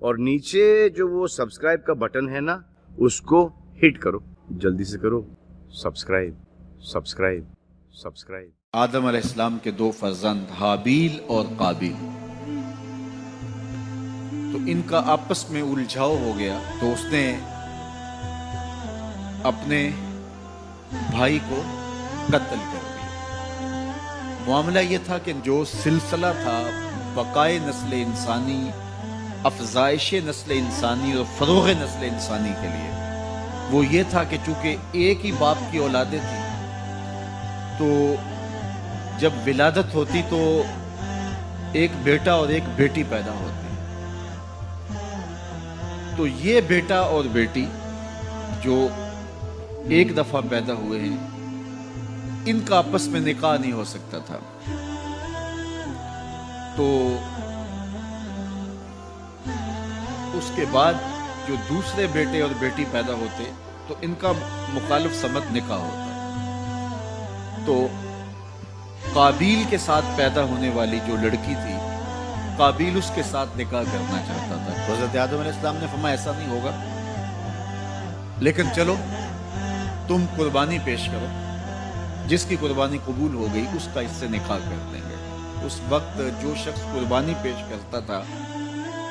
اور نیچے جو وہ سبسکرائب کا بٹن ہے نا اس کو ہٹ کرو، جلدی سے کرو سبسکرائب سبسکرائب سبسکرائب۔ آدم علیہ السلام کے دو فرزند حابیل اور قابیل، تو ان کا آپس میں الجھاؤ ہو گیا، تو اس نے اپنے بھائی کو قتل کر دیا۔ معاملہ یہ تھا کہ جو سلسلہ تھا بقائے نسل انسانی، افزائش نسل انسانی اور فروغ نسل انسانی کے لیے، وہ یہ تھا کہ چونکہ ایک ہی باپ کی اولادیں تھیں، تو جب ولادت ہوتی تو ایک بیٹا اور ایک بیٹی پیدا ہوتی، تو یہ بیٹا اور بیٹی جو ایک دفعہ پیدا ہوئے ہیں، ان کا آپس میں نکاح نہیں ہو سکتا تھا، تو اس کے بعد جو دوسرے بیٹے اور بیٹی پیدا ہوتے تو ان کا مخالف سمت نکاح ہوتا۔ تو قابیل کے ساتھ پیدا ہونے والی جو لڑکی تھی، قابیل اس کے ساتھ نکاح کرنا چاہتا تھا، تو حضرت آدم علیہ السلام نے فرمایا ایسا نہیں ہوگا، لیکن چلو تم قربانی پیش کرو، جس کی قربانی قبول ہو گئی اس کا اس سے نکاح کر دیں گے۔ اس وقت جو شخص قربانی پیش کرتا تھا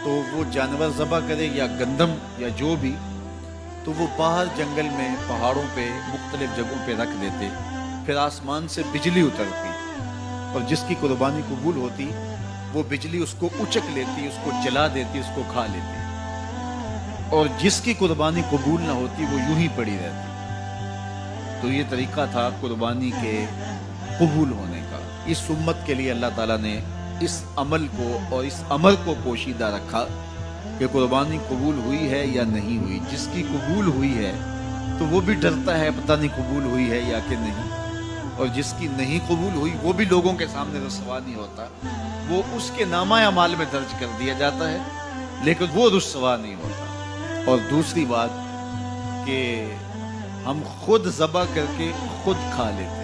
تو وہ جانور ذبح کرے یا گندم یا جو بھی، تو وہ باہر جنگل میں پہاڑوں پہ مختلف جگہوں پہ رکھ دیتے، پھر آسمان سے بجلی اترتی اور جس کی قربانی قبول ہوتی وہ بجلی اس کو اچک لیتی، اس کو جلا دیتی، اس کو کھا لیتی، اور جس کی قربانی قبول نہ ہوتی وہ یوں ہی پڑی رہتی۔ تو یہ طریقہ تھا قربانی کے قبول ہونے کا۔ اس امت کے لیے اللہ تعالیٰ نے اس عمل کو اور اس امر کو پوشیدہ رکھا کہ قربانی قبول ہوئی ہے یا نہیں ہوئی۔ جس کی قبول ہوئی ہے تو وہ بھی ڈرتا ہے پتہ نہیں قبول ہوئی ہے یا کہ نہیں، اور جس کی نہیں قبول ہوئی وہ بھی لوگوں کے سامنے رسوا نہیں ہوتا، وہ اس کے نامہ اعمال میں درج کر دیا جاتا ہے لیکن وہ رسوا نہیں ہوتا۔ اور دوسری بات کہ ہم خود ذبح کر کے خود کھا لیتے ہیں۔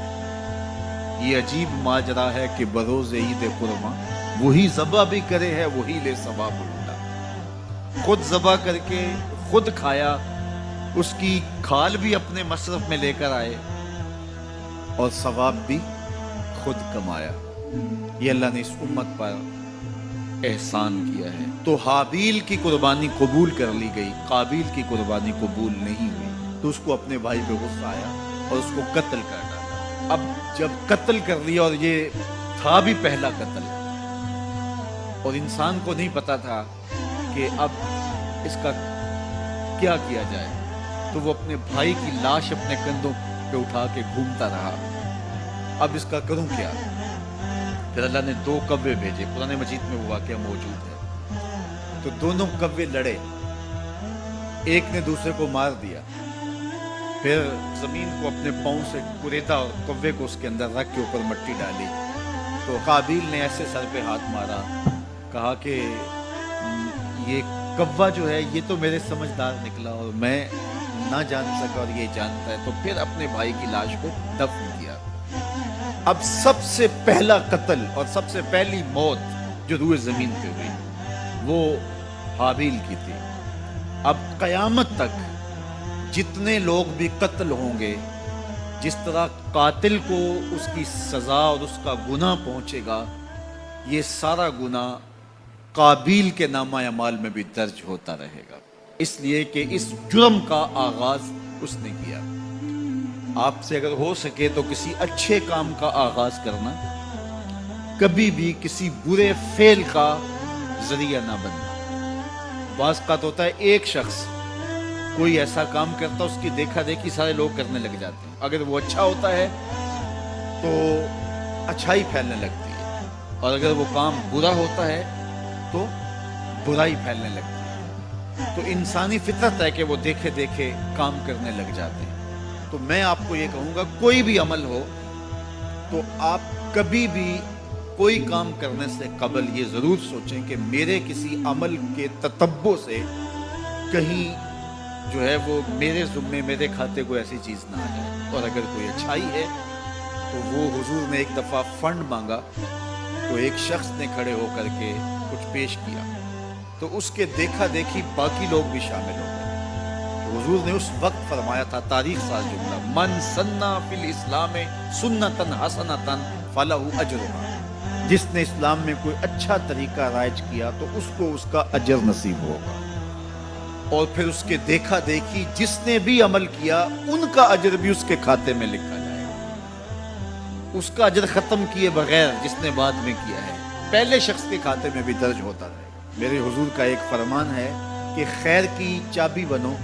یہ عجیب ماجرا ہے کہ بروز عید قرباں وہی ذبح بھی کرے ہے وہی لے ثواب الٹا۔ خود ذبح کر کے خود کھایا، اس کی کھال بھی اپنے مصرف میں لے کر آئے اور ثواب بھی خود کمایا۔ یہ اللہ نے اس امت پر احسان کیا ہے۔ تو حابیل کی قربانی قبول کر لی گئی، قابیل کی قربانی قبول نہیں ہوئی، تو اس کو اپنے بھائی پہ غصہ آیا اور اس کو قتل کر ڈالا۔ اب جب قتل کر لیا، اور یہ تھا بھی پہلا قتل، اور انسان کو نہیں پتا تھا کہ اب اس کا کیا کیا جائے، تو وہ اپنے بھائی کی لاش اپنے کندھوں پہ اٹھا کے گھومتا رہا، اب اس کا کروں کیا؟ پھر اللہ نے 2 کوے بھیجے، قرآن مجید میں وہ واقعہ موجود ہے۔ تو دونوں کوے لڑے، ایک نے دوسرے کو مار دیا، پھر زمین کو اپنے پاؤں سے کریدا اور کوے کو اس کے اندر رکھ کے اوپر مٹی ڈالی۔ تو قابیل نے ایسے سر پہ ہاتھ مارا، کہا کہ یہ کوا جو ہے یہ تو میرے سمجھدار نکلا اور میں نہ جان سکا اور یہ جانتا ہے، تو پھر اپنے بھائی کی لاش کو دفن کیا۔ اب سب سے پہلا قتل اور سب سے پہلی موت جو روئے زمین پہ ہوئی وہ حابیل کی تھی۔ اب قیامت تک جتنے لوگ بھی قتل ہوں گے، جس طرح قاتل کو اس کی سزا اور اس کا گناہ پہنچے گا، یہ سارا گناہ قابیل کے نامہ اعمال میں بھی درج ہوتا رہے گا، اس لیے کہ اس جرم کا آغاز اس نے کیا۔ آپ سے اگر ہو سکے تو کسی اچھے کام کا آغاز کرنا، کبھی بھی کسی برے فعل کا ذریعہ نہ بننا۔ بعض اوقات ہوتا ہے ایک شخص کوئی ایسا کام کرتا، اس کی دیکھا دیکھی سارے لوگ کرنے لگ جاتے ہیں، اگر وہ اچھا ہوتا ہے تو اچھائی پھیلنے لگتی ہے، اور اگر وہ کام برا ہوتا ہے تو برائی پھیلنے لگتی ہے۔ تو انسانی فطرت ہے کہ وہ دیکھے دیکھے کام کرنے لگ جاتے ہیں۔ تو میں آپ کو یہ کہوں گا، کوئی بھی عمل ہو تو آپ کبھی بھی کوئی کام کرنے سے قبل یہ ضرور سوچیں کہ میرے کسی عمل کے تتبع سے کہیں جو ہے وہ میرے ذمے، میرے کھاتے کو ایسی چیز نہ آ جائے۔ اور اگر کوئی اچھائی ہے تو وہ حضور نے ایک دفعہ فنڈ مانگا، تو ایک شخص نے کھڑے ہو کر کے کچھ پیش کیا، تو اس کے دیکھا دیکھی باقی لوگ بھی شامل ہو گئے. تو حضور نے اس وقت فرمایا تھا تاریخ ساز جملہ، من سنّا فی الاسلام سنتن حسنتن فلہ اجرہا، جس نے اسلام میں کوئی اچھا طریقہ رائج کیا تو اس کو اس کا اجر نصیب ہوگا. اور پھر اس کے دیکھا دیکھی جس نے بھی عمل کیا ان کا اجر بھی اس کے کھاتے میں لکھا جائے گا. اس کا اجر ختم کیے بغیر جس نے بعد میں کیا ہے پہلے شخص کے کھاتے میں بھی درج ہوتا رہے. میرے حضور کا ایک فرمان ہے کہ خیر کی چابی بنو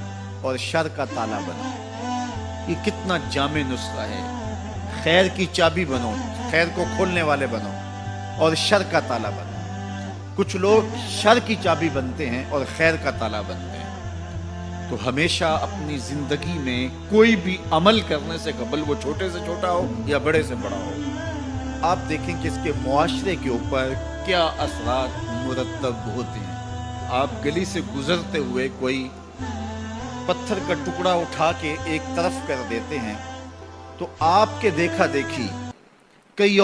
اور شر کا تالا بنو. یہ کتنا جامع نسخہ ہے. خیر کی چابی بنو، خیر کو کھولنے والے بنو، اور شر کا تالا بنو. کچھ لوگ شر کی چابی بنتے ہیں اور خیر کا تالا بنتے ہیں. تو ہمیشہ اپنی زندگی میں کوئی بھی عمل کرنے سے قبل، وہ چھوٹے سے چھوٹا ہو یا بڑے سے بڑا ہو، آپ دیکھیں کہ اس کے معاشرے کے اوپر کیا اثرات مرتب ہوتے ہیں. آپ گلی سے گزرتے ہوئے کوئی پتھر کا ٹکڑا اٹھا کے ایک طرف کر دیتے ہیں تو آپ کے دیکھا دیکھی کئی